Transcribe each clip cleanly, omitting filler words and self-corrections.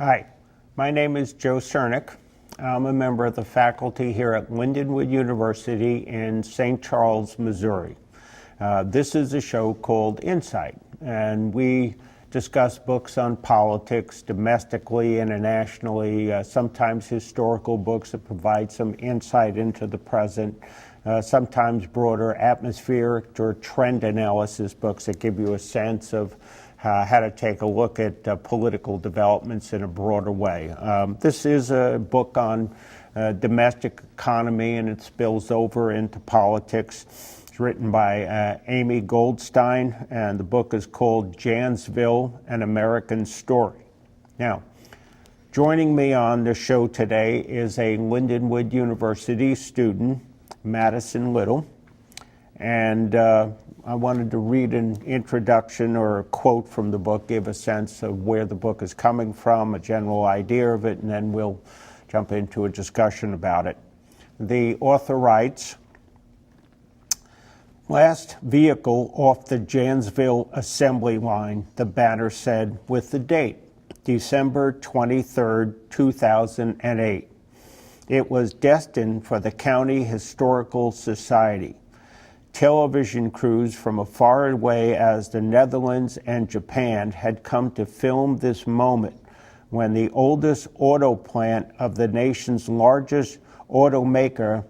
Hi, my name is Joe Cernik. I'm a member of the faculty here at Lindenwood University in St. Charles, Missouri. This is a show called Insight, and we discuss books on politics domestically, internationally, sometimes historical books that provide some insight into the present, sometimes broader atmospheric or trend analysis books that give you a sense of how to take a look at political developments in a broader way. This is a book on domestic economy, and it spills over into politics. It's written by Amy Goldstein, and the book is called Janesville, An American Story. Now, joining me on the show today is a Lindenwood University student, Madison Liddle, and I wanted to read an introduction or a quote from the book, give a sense of where the book is coming from, a general idea of it, and then we'll jump into a discussion about it. The author writes, "Last vehicle off the Janesville assembly line," the banner said, with the date, December 23rd, 2008. It was destined for the County Historical Society. Television crews from as far away as the Netherlands and Japan had come to film this moment when the oldest auto plant of the nation's largest automaker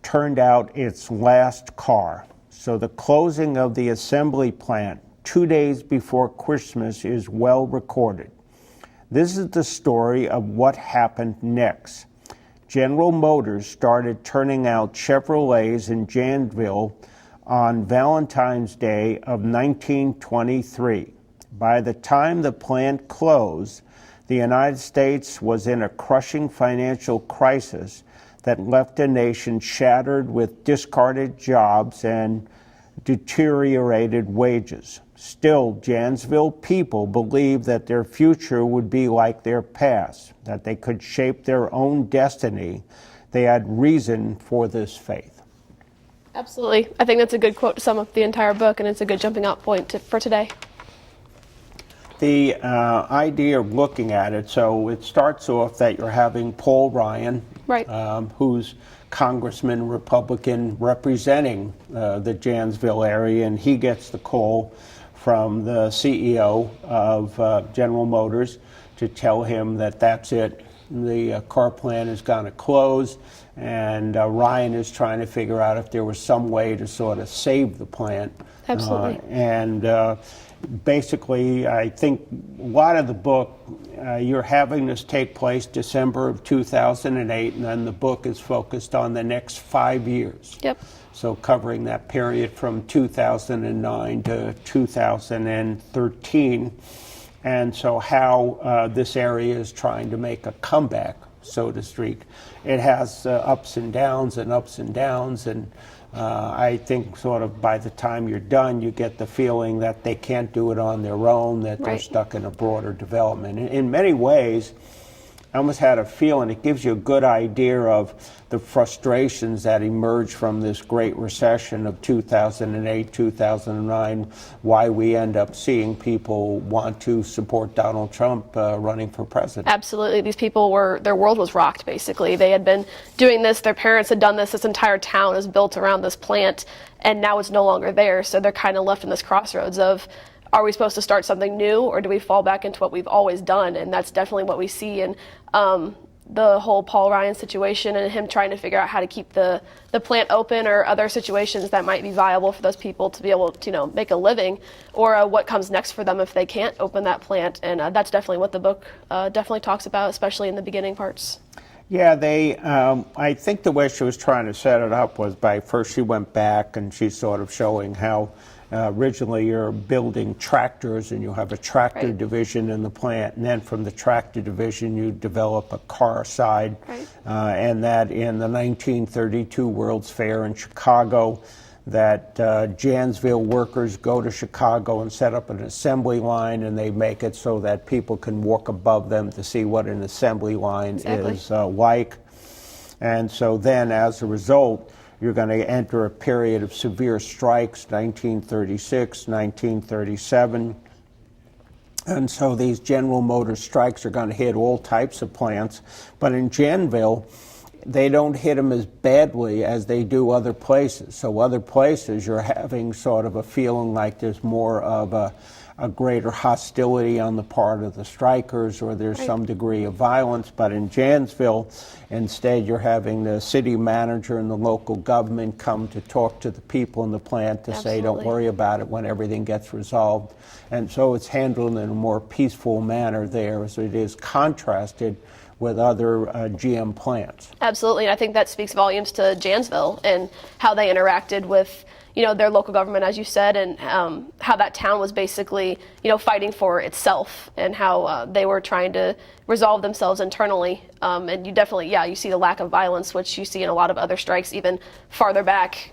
turned out its last car. So the closing of the assembly plant 2 days before Christmas is well recorded. This is the story of what happened next. General Motors started turning out Chevrolets in Janesville on Valentine's Day of 1923. By the time the plant closed, the United States was in a crushing financial crisis that left a nation shattered with discarded jobs and deteriorated wages. Still, Janesville people believed that their future would be like their past, that they could shape their own destiny. They had reason for this faith. Absolutely. I think that's a good quote to sum up the entire book, and it's a good jumping out point for today. The idea of looking at it, so it starts off that you're having Paul Ryan, right, who's Congressman, Republican, representing the Janesville area, and he gets the call from the CEO of General Motors to tell him that that's it. The car plant is going to close, and Ryan is trying to figure out if there was some way to sort of save the plant. Absolutely. Basically, I think a lot of the book, you're having this take place December of 2008, and then the book is focused on the next 5 years. Yep. So covering that period from 2009 to 2013. And so how this area is trying to make a comeback, so to speak. It has ups and downs and ups and downs, and I think sort of by the time you're done, you get the feeling that they can't do it on their own, that they're stuck in a broader development. In many ways, I almost had a feeling it gives you a good idea of the frustrations that emerged from this Great Recession of 2008, 2009, why we end up seeing people want to support Donald Trump running for president. Absolutely. These people their world was rocked, basically. They had been doing this, their parents had done this entire town is built around this plant, and now it's no longer there, so they're kind of left in this crossroads of, are we supposed to start something new, or do we fall back into what we've always done? And that's definitely what we see in the whole Paul Ryan situation and him trying to figure out how to keep the plant open, or other situations that might be viable for those people to be able to make a living, or what comes next for them if they can't open that plant. And that's definitely what the book definitely talks about, especially in the beginning parts. Yeah, I think the way she was trying to set it up was by first she went back and she's sort of showing how originally you're building tractors and you have a tractor division in the plant, and then from the tractor division you develop a car side, and that in the 1932 World's Fair in Chicago, that Janesville workers go to Chicago and set up an assembly line, and they make it so that people can walk above them to see what an assembly line is like. And so then as a result, you're going to enter a period of severe strikes, 1936, 1937. And so these General Motors strikes are going to hit all types of plants. But in Janesville, they don't hit them as badly as they do other places. So other places, you're having sort of a feeling like there's more of a greater hostility on the part of the strikers, or there's some degree of violence. But in Janesville, instead, you're having the city manager and the local government come to talk to the people in the plant to say, don't worry about it when everything gets resolved. And so it's handled in a more peaceful manner there, as it is contrasted with other GM plants. Absolutely, and I think that speaks volumes to Janesville and how they interacted with, their local government, as you said, and how that town was basically, fighting for itself, and how they were trying to resolve themselves internally. And you definitely, you see the lack of violence, which you see in a lot of other strikes, even farther back.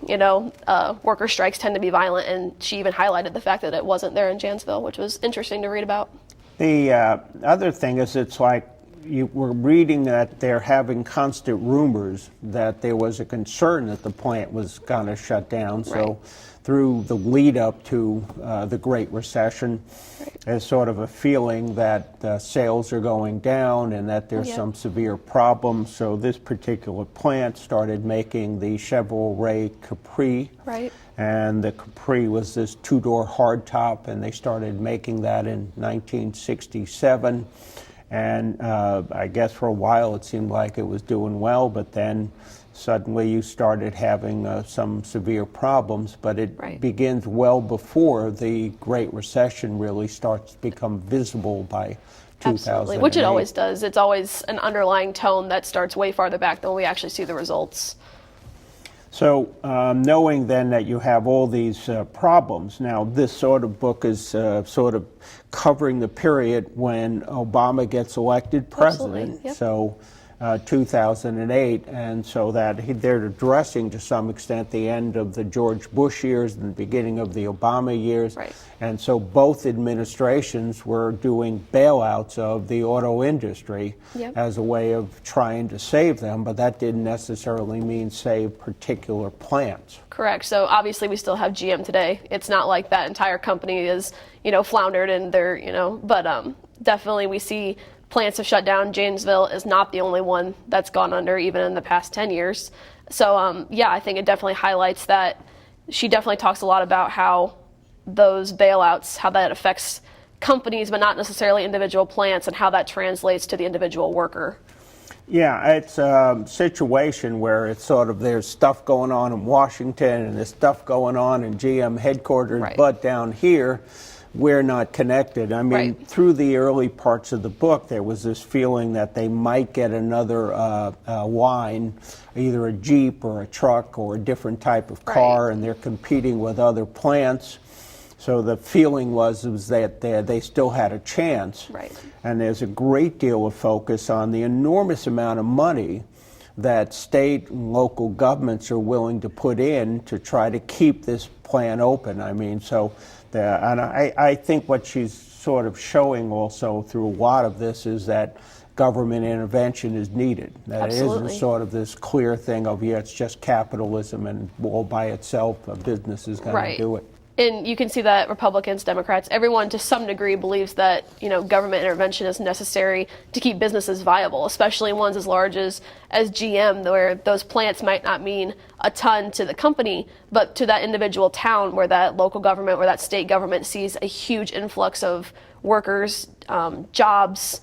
Worker strikes tend to be violent, and she even highlighted the fact that it wasn't there in Janesville, which was interesting to read about. The other thing is, it's like, you were reading that they're having constant rumors that there was a concern that the plant was going to shut down. So through the lead up to the Great Recession, there's sort of a feeling that sales are going down and that there's some severe problems. So this particular plant started making the Chevrolet Capri. And the Capri was this two-door hardtop, and they started making that in 1967. And I guess for a while it seemed like it was doing well, but then suddenly you started having some severe problems. But it begins well before the Great Recession really starts to become visible by 2008. Absolutely, which it always does. It's always an underlying tone that starts way farther back than we actually see the results. So knowing then that you have all these problems, now this sort of book is sort of covering the period when Obama gets elected president, so 2008, and so that they're addressing to some extent the end of the George Bush years and the beginning of the Obama years. And so both administrations were doing bailouts of the auto industry as a way of trying to save them, but that didn't necessarily mean save particular plants. Correct. So obviously we still have GM today. It's not like that entire company is, floundered and they're, but definitely we see plants have shut down. Janesville is not the only one that's gone under, even in the past 10 years. So I think it definitely highlights that. She definitely talks a lot about how those bailouts, how that affects companies, but not necessarily individual plants, and how that translates to the individual worker. Yeah, it's a situation where it's sort of, there's stuff going on in Washington and there's stuff going on in GM headquarters, but down here, we're not connected. I mean, through the early parts of the book, there was this feeling that they might get another line, either a Jeep or a truck or a different type of car, and they're competing with other plants. So the feeling was that they still had a chance. And there's a great deal of focus on the enormous amount of money that state and local governments are willing to put in to try to keep this plant open. I mean, and I think what she's sort of showing also through a lot of this is that government intervention is needed. That it isn't sort of this clear thing of, it's just capitalism and all by itself a business is going to do it. And you can see that Republicans, Democrats, everyone to some degree believes that, government intervention is necessary to keep businesses viable, especially ones as large as GM, where those plants might not mean a ton to the company, but to that individual town where that local government, where that state government sees a huge influx of workers, jobs,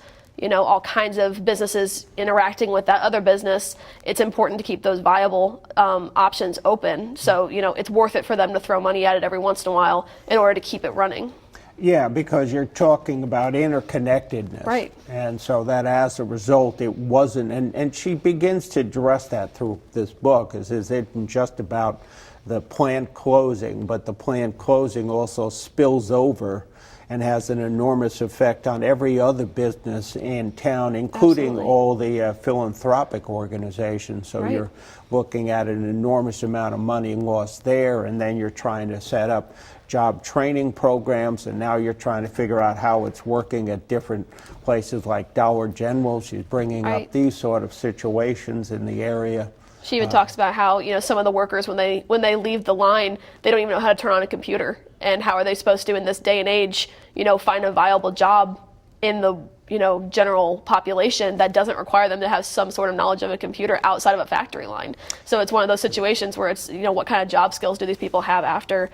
all kinds of businesses interacting with that other business. It's important to keep those viable options open. So, it's worth it for them to throw money at it every once in a while in order to keep it running. Yeah, because you're talking about interconnectedness. And so that as a result, it wasn't, and she begins to address that through this book, is it isn't just about the plant closing, but the plant closing also spills over and has an enormous effect on every other business in town, including all the philanthropic organizations. So you're looking at an enormous amount of money lost there, and then you're trying to set up job training programs, and now you're trying to figure out how it's working at different places like Dollar General. She's bringing up these sort of situations in the area. She even talks about how, some of the workers, when they leave the line, they don't even know how to turn on a computer. And how are they supposed to, in this day and age, find a viable job in the general population that doesn't require them to have some sort of knowledge of a computer outside of a factory line. So it's one of those situations where it's, what kind of job skills do these people have after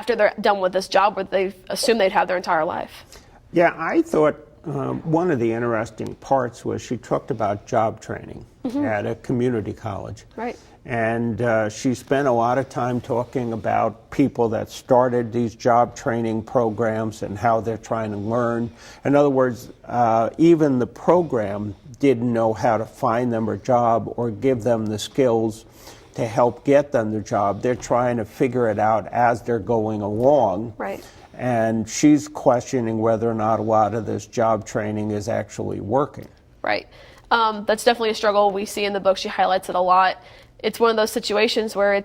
they're done with this job where they assume they'd have their entire life? Yeah, I thought one of the interesting parts was she talked about job training at a community college. Right. And she spent a lot of time talking about people that started these job training programs and how they're trying to learn. In other words, even the program didn't know how to find them a job or give them the skills to help get them the job. They're trying to figure it out as they're going along. Right. And she's questioning whether or not a lot of this job training is actually working. Right. That's definitely a struggle we see in the book. She highlights it a lot. It's one of those situations where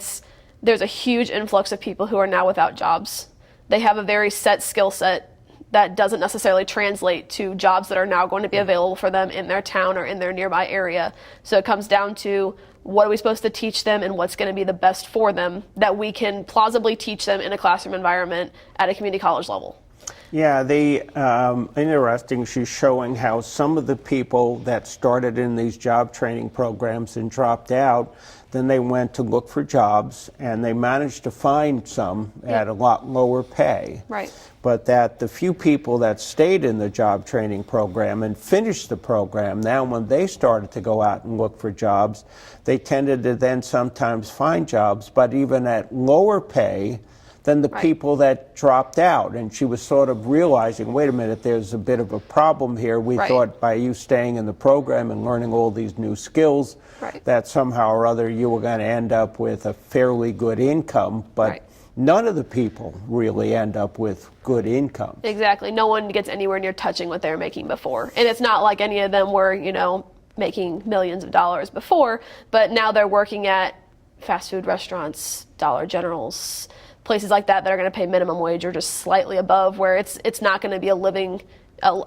there's a huge influx of people who are now without jobs. They have a very set skill set that doesn't necessarily translate to jobs that are now going to be available for them in their town or in their nearby area. So it comes down to, what are we supposed to teach them and what's going to be the best for them that we can plausibly teach them in a classroom environment at a community college level. Yeah, interesting, she's showing how some of the people that started in these job training programs and dropped out, then they went to look for jobs, and they managed to find some at a lot lower pay. Right. But that the few people that stayed in the job training program and finished the program, now when they started to go out and look for jobs, they tended to then sometimes find jobs, but even at lower pay than the people that dropped out. And she was sort of realizing, wait a minute, there's a bit of a problem here. We thought by you staying in the program and learning all these new skills, that somehow or other you were going to end up with a fairly good income, but none of the people really end up with good income. Exactly. No one gets anywhere near touching what they were making before. And it's not like any of them were, making millions of dollars before, but now they're working at fast food restaurants, Dollar Generals, places like that are going to pay minimum wage or just slightly above, where it's not going to be a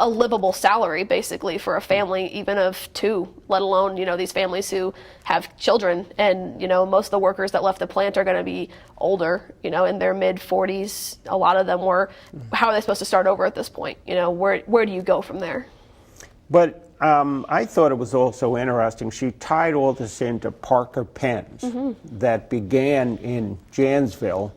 livable salary basically for a family, even of two, let alone these families who have children. And most of the workers that left the plant are going to be older, in their mid 40s. A lot of them were. How are they supposed to start over at this point? Where do you go from there? But I thought it was also interesting. She tied all this into Parker pens that began in Janesville.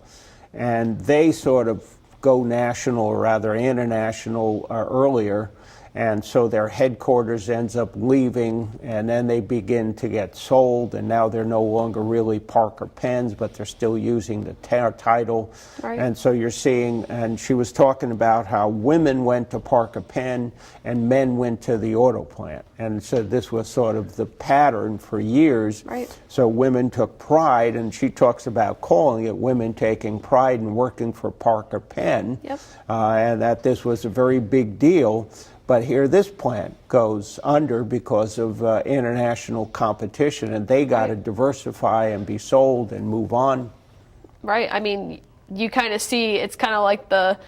And they sort of go national, or rather international, earlier. And so their headquarters ends up leaving, and then they begin to get sold, and now they're no longer really Parker pens, but they're still using the title. Right. And so you're seeing, and she was talking about how women went to Parker pen and men went to the auto plant. And so this was sort of the pattern for years. Right. So women took pride, and she talks about calling it women taking pride in working for Parker pen. Yep. And that this was a very big deal. But here this plant goes under because of international competition, and they got to diversify and be sold and move on. Right. I mean, you kind of see, it's kind of like the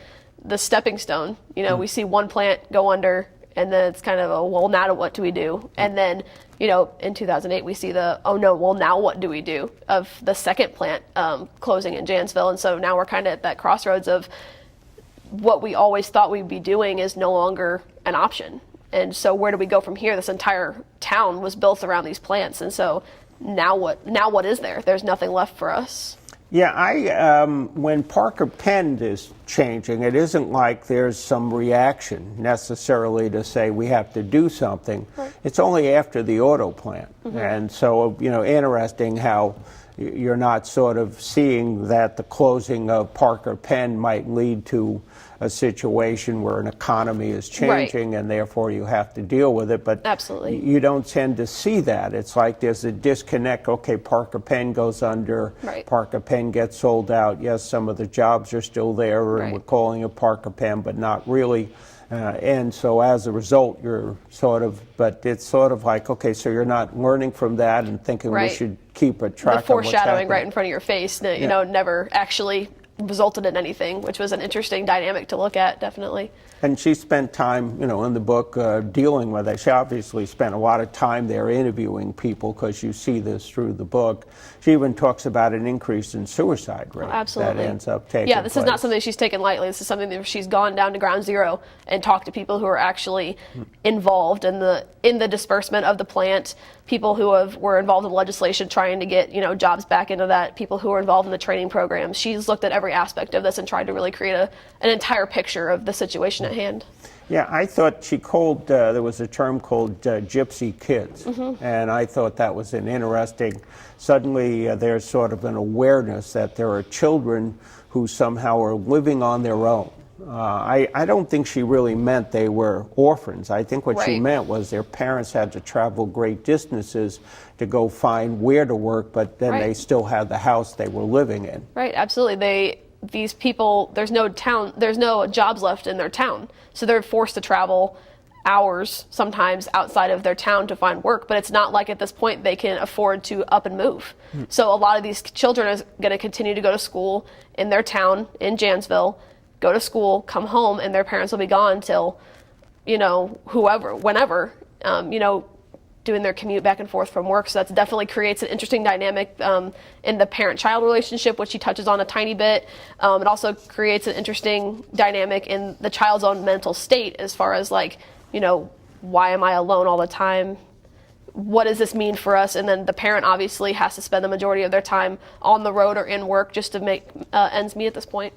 stepping stone. We see one plant go under, and then it's kind of well, now what do we do? And then, in 2008, we see oh no, well, now what do we do? Of the second plant closing in Janesville. And so now we're kind of at that crossroads of what we always thought we'd be doing is no longer an option. And so where do we go from here? This entire town was built around these plants. And so now what is there? There's nothing left for us. Yeah, when Parker pen is changing, it isn't like there's some reaction necessarily to say we have to do something. Right. It's only after the auto plant. And so, interesting how you're not sort of seeing that the closing of Parker pen might lead to a situation where an economy is changing and therefore you have to deal with it. But absolutely, you don't tend to see that. It's like there's a disconnect. Okay, Parker pen goes under, Parker pen gets sold out. Yes, some of the jobs are still there, and we're calling it Parker pen, but not really. And so as a result, you're but it's sort of like, okay, so you're not learning from that and thinking we should keep a track of what's happening. The foreshadowing right in front of your face, never actually resulted in anything, which was an interesting dynamic to look at, definitely. And she spent time, in the book dealing with it. She obviously spent a lot of time there interviewing people, because you see this through the book. She even talks about an increase in suicide rate Absolutely. that ends up taking Yeah, this is not place. something she's taken lightly. This is something that she's gone down to ground zero and talked to people who are actually involved in the disbursement of the plant, people who were involved in legislation trying to get jobs back into that, people who were involved in the training programs. She's looked at every aspect of this and tried to really create an entire picture of the situation at hand. Yeah, I thought she called, there was a term called gypsy kids, and I thought that was an interesting, suddenly there's sort of an awareness that there are children who somehow are living on their own. I don't think she really meant they were orphans. I think what she meant was their parents had to travel great distances to go find where to work, but then they still had the house they were living in. Right, absolutely. These people, there's no jobs left in their town, so they're forced to travel hours sometimes outside of their town to find work, but it's not like at this point they can afford to up and move. So a lot of these children are going to continue to go to school in their town, in Janesville, go to school, come home, and their parents will be gone till, whenever, doing their commute back and forth from work. So that definitely creates an interesting dynamic in the parent-child relationship, which she touches on a tiny bit. It also creates an interesting dynamic in the child's own mental state, as far as why am I alone all the time? What does this mean for us? And then the parent obviously has to spend the majority of their time on the road or in work just to make ends meet at this point.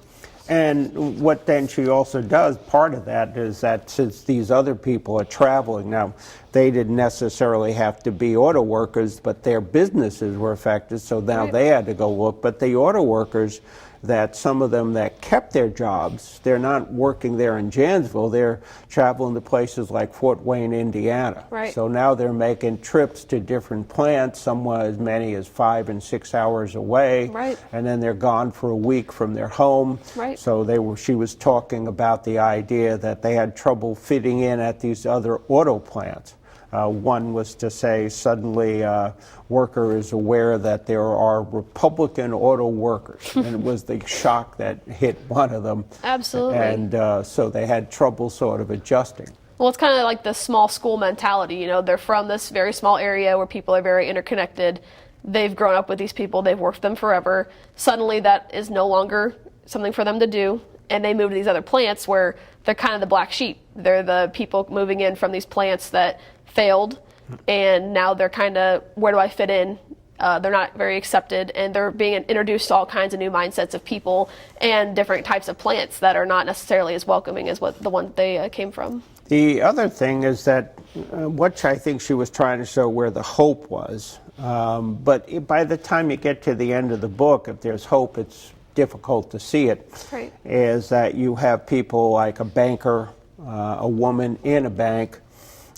And what then she also does, part of that is that since these other people are traveling, now they didn't necessarily have to be auto workers, but their businesses were affected, so now they had to go look. But the auto workers, that some of them that kept their jobs, they're not working there in Janesville, they're traveling to places like Fort Wayne, Indiana. Right. So now they're making trips to different plants, some as many as 5 and 6 hours away. Right. And then they're gone for a week from their home. Right. So she was talking about the idea that they had trouble fitting in at these other auto plants. One was to say suddenly a worker is aware that there are Republican auto workers, and it was the shock that hit one of them. Absolutely. And so they had trouble sort of adjusting. Well, it's kind of like the small school mentality. They're from this very small area where people are very interconnected. They've grown up with these people. They've worked with them forever. Suddenly that is no longer something for them to do. And they move to these other plants where they're kind of the black sheep. They're the people moving in from these plants that failed, and now they're kind of, where do I fit in? They're not very accepted, and they're being introduced to all kinds of new mindsets of people and different types of plants that are not necessarily as welcoming as what the one they came from. The other thing is that, which I think she was trying to show where the hope was, but by the time you get to the end of the book, if there's hope, it's difficult to see it. Right. Is that you have people like a banker, a woman in a bank,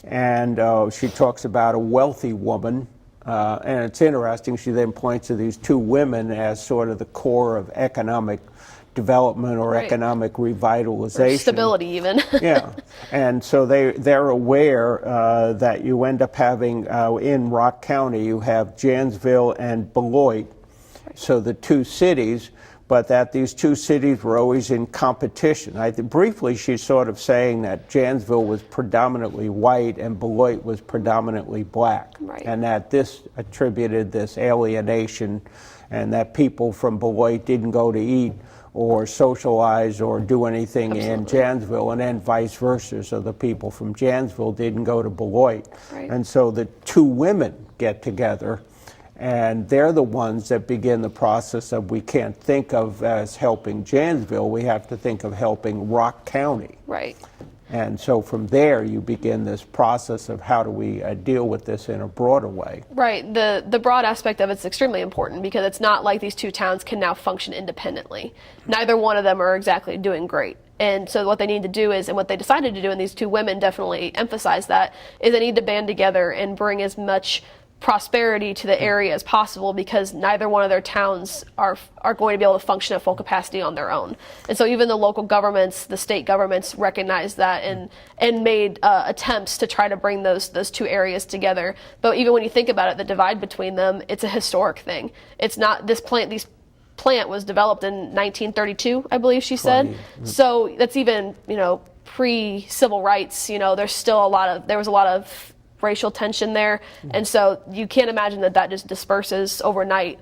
and she talks about a wealthy woman, and it's interesting, she then points to these two women as sort of the core of economic development or economic revitalization. Or stability even. Yeah, and so they're aware that you end up having, in Rock County, you have Janesville and Beloit, so the two cities, but that these two cities were always in competition. Briefly, she's sort of saying that Janesville was predominantly white and Beloit was predominantly black, and that this attributed this alienation, and that people from Beloit didn't go to eat or socialize or do anything in Janesville, and then vice versa. So the people from Janesville didn't go to Beloit. And so the two women get together, and they're the ones that begin the process of, we can't think of as helping Janesville, we have to think of helping Rock County. Right. And so from there you begin this process of how do we deal with this in a broader way. Right. The broad aspect of it's extremely important, because it's not like these two towns can now function independently. Neither one of them are exactly doing great. And so what they need to do is, and what they decided to do, and these two women definitely emphasize that, is they need to band together and bring as much prosperity to the area as possible, because neither one of their towns are going to be able to function at full capacity on their own. And so even the local governments, the state governments recognized that and made attempts to try to bring those two areas together. But even when you think about it, the divide between them, it's a historic thing. It's not this plant was developed in 1932, I believe she said. So that's even, pre-civil rights, there's still there was a lot of racial tension there. And so you can't imagine that just disperses overnight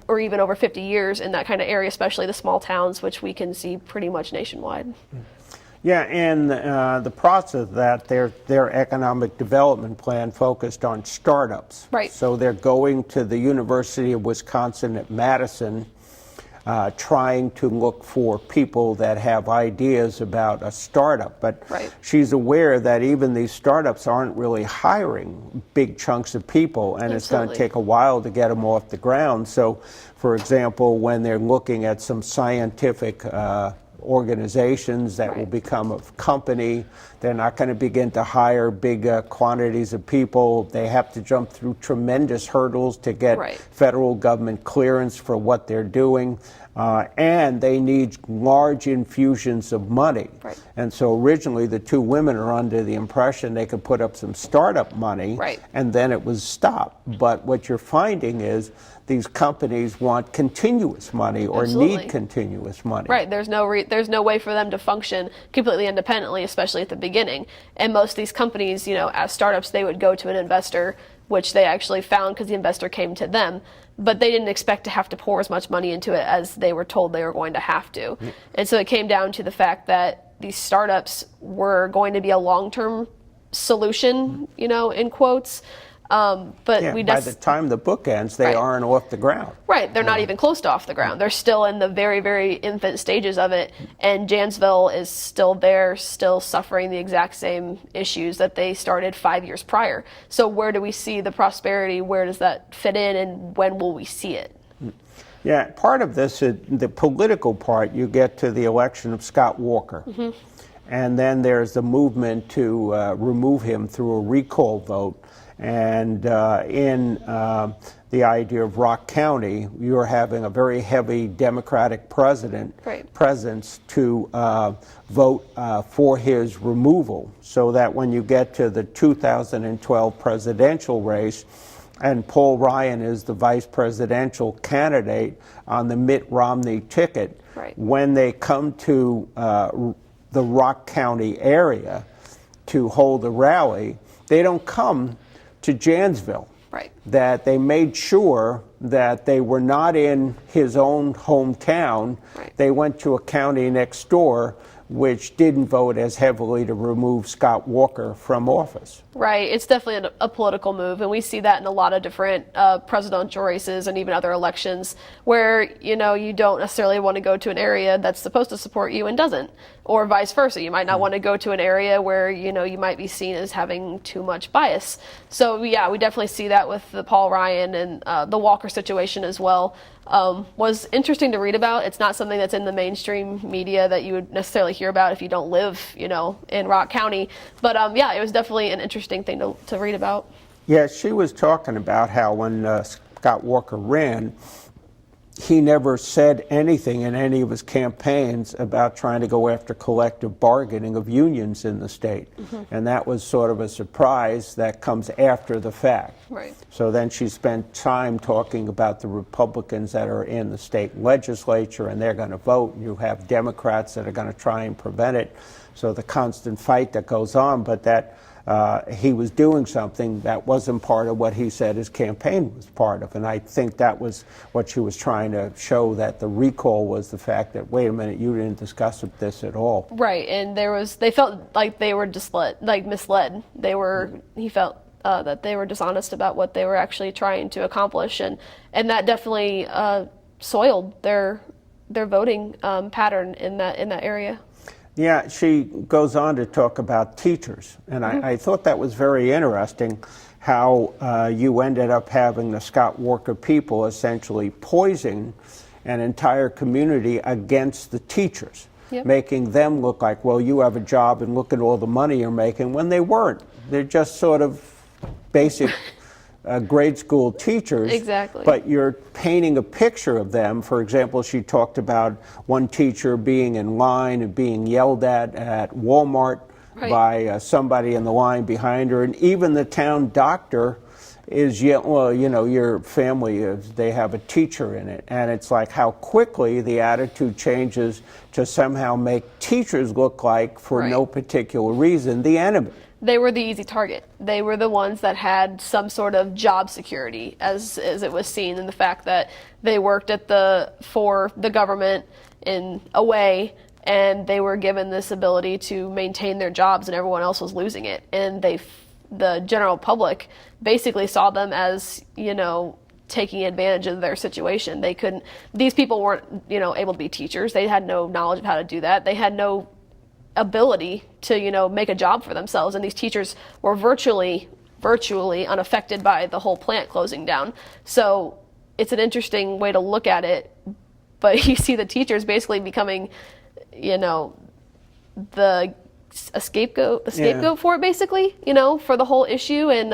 or even over 50 years in that kind of area, especially the small towns, which we can see pretty much nationwide. Yeah, and the process of that, their economic development plan focused on startups. Right. So they're going to the University of Wisconsin at Madison, trying to look for people that have ideas about a startup. But Right. she's aware that even these startups aren't really hiring big chunks of people, and it's going to Absolutely. take a while to get them off the ground. So, for example, when they're looking at some scientific organizations that will become a company, they're not going to begin to hire big quantities of people. They have to jump through tremendous hurdles to get Right. federal government clearance for what they're doing. And they need large infusions of money. Right. And so originally the two women are under the impression they could put up some startup money, Right. and then it was stopped. But what you're finding is these companies want continuous money or Absolutely. need continuous money. Right. There's no way for them to function completely independently, especially at the beginning. And most of these companies, as startups, they would go to an investor, which they actually found because the investor came to them. But they didn't expect to have to pour as much money into it as they were told they were going to have to. And so it came down to the fact that these startups were going to be a long-term solution, in quotes. But Yeah, we by the time the book ends, they Right. aren't off the ground. Right, they're not even close to off the ground. They're still in the very, very infant stages of it, and Janesville is still there, still suffering the exact same issues that they started 5 years prior. So where do we see the prosperity? Where does that fit in, and when will we see it? Yeah, part of this, the political part, you get to the election of Scott Walker. And then there's the movement to remove him through a recall vote. And in the idea of Rock County, you're having a very heavy Democratic presence to vote for his removal, so that when you get to the 2012 presidential race, and Paul Ryan is the vice presidential candidate on the Mitt Romney ticket, Right. when they come to the Rock County area to hold a rally, they don't come to Janesville. Right. That they made sure that they were not in his own hometown. Right. They went to a county next door which didn't vote as heavily to remove Scott Walker from office. Right, it's definitely a political move, and we see that in a lot of different presidential races and even other elections where, you don't necessarily want to go to an area that's supposed to support you and doesn't, or vice versa. You might not want to go to an area where, you might be seen as having too much bias. So, yeah, we definitely see that with the Paul Ryan and the Walker situation as well. Was interesting to read about. It's not something that's in the mainstream media that you would necessarily hear about if you don't live, in Rock County. But yeah, it was definitely an interesting thing to read about. Yeah, she was talking about how when Scott Walker ran, he never said anything in any of his campaigns about trying to go after collective bargaining of unions in the state. And that was sort of a surprise that comes after the fact. Right. So then she spent time talking about the Republicans that are in the state legislature, and they're going to vote, and you have Democrats that are going to try and prevent it. So the constant fight that goes on, but that he was doing something that wasn't part of what he said his campaign was part of. And I think that was what she was trying to show, that the recall was the fact that, wait a minute, you didn't discuss this at all. Right, and they felt like they were misled. He felt that they were dishonest about what they were actually trying to accomplish, and that definitely soiled their voting pattern in that area. Yeah, she goes on to talk about teachers, and I thought that was very interesting, how you ended up having the Scott Walker people essentially poison an entire community against the teachers, making them look like, well, you have a job and look at all the money you're making, when they weren't. They're just sort of basic grade school teachers. Exactly. But you're painting a picture of them. For example, she talked about one teacher being in line and being yelled at Walmart by somebody in the line behind her. And even the town doctor is, well, your family they have a teacher in it, and it's like how quickly the attitude changes to somehow make teachers look like, for no particular reason, the enemy. They were the easy target. They were the ones that had some sort of job security, as it was seen in the fact that they worked for the government in a way, and they were given this ability to maintain their jobs, and everyone else was losing it. And the general public basically saw them as, taking advantage of their situation. These people weren't, able to be teachers. They had no knowledge of how to do that. They had no ability to, make a job for themselves. And these teachers were virtually unaffected by the whole plant closing down. So it's an interesting way to look at it. But you see the teachers basically becoming, a scapegoat for it, basically, for the whole issue. And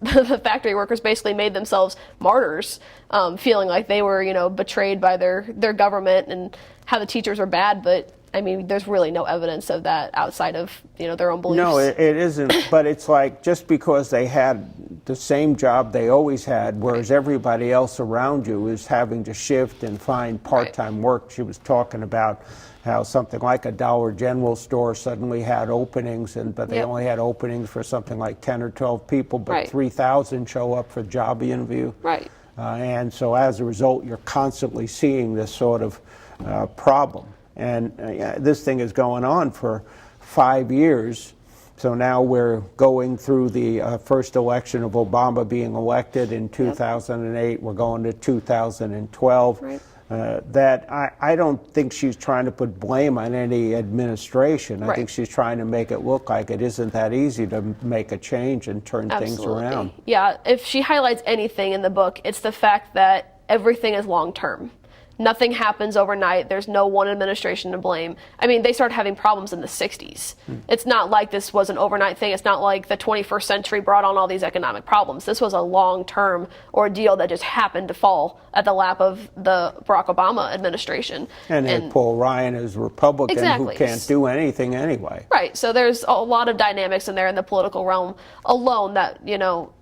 the factory workers basically made themselves martyrs, feeling like they were, betrayed by their government, and how the teachers were bad. But I mean, there's really no evidence of that outside of, their own beliefs. No, it isn't. But it's like, just because they had the same job they always had, whereas everybody else around you is having to shift and find part-time work. She was talking about how something like a Dollar General store suddenly had openings, but they only had openings for something like 10 or 12 people, but 3,000 show up for job interview. Right. And so as a result, you're constantly seeing this sort of problem. And this thing is going on for 5 years. So now we're going through the first election of Obama being elected in 2008. We're going to 2012. Right. That I don't think she's trying to put blame on any administration. I think she's trying to make it look like it isn't that easy to make a change and turn things around. Yeah, if she highlights anything in the book, it's the fact that everything is long-term. Nothing happens overnight. There's no one administration to blame. I mean, they started having problems in the 60s. It's not like this was an overnight thing. It's not like the 21st century brought on all these economic problems. This was a long-term ordeal that just happened to fall at the lap of the Barack Obama administration. And Paul Ryan is Republican who can't do anything anyway. Right. So there's a lot of dynamics in there in the political realm alone that,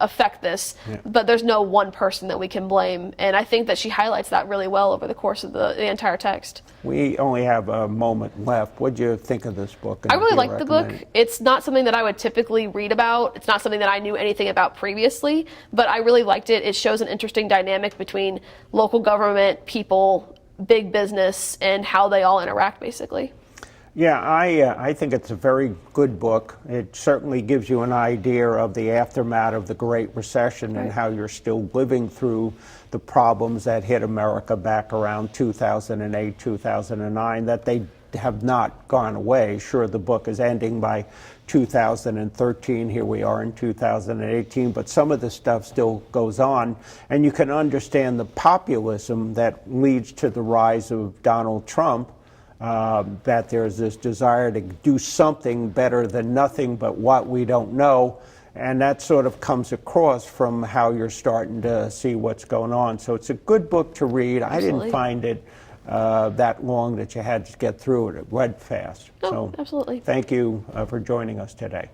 affect this. But there's no one person that we can blame. And I think that she highlights that really well over the course of the entire text. We only have a moment left. What do you think of this book? I really like the book. It's not something that I would typically read about. It's not something that I knew anything about previously, but I really liked it. It shows an interesting dynamic between local government, people, big business, and how they all interact, basically. Yeah, I think it's a very good book. It certainly gives you an idea of the aftermath of the Great Recession and how you're still living through the problems that hit America back around 2008, 2009, that they have not gone away. Sure, the book is ending by 2013. Here we are in 2018, but some of the stuff still goes on, and you can understand the populism that leads to the rise of Donald Trump. That there's this desire to do something better than nothing, but what we don't know. And that sort of comes across from how you're starting to see what's going on. So it's a good book to read. Absolutely. I didn't find it that long that you had to get through it. It read fast. Oh, so absolutely. Thank you for joining us today.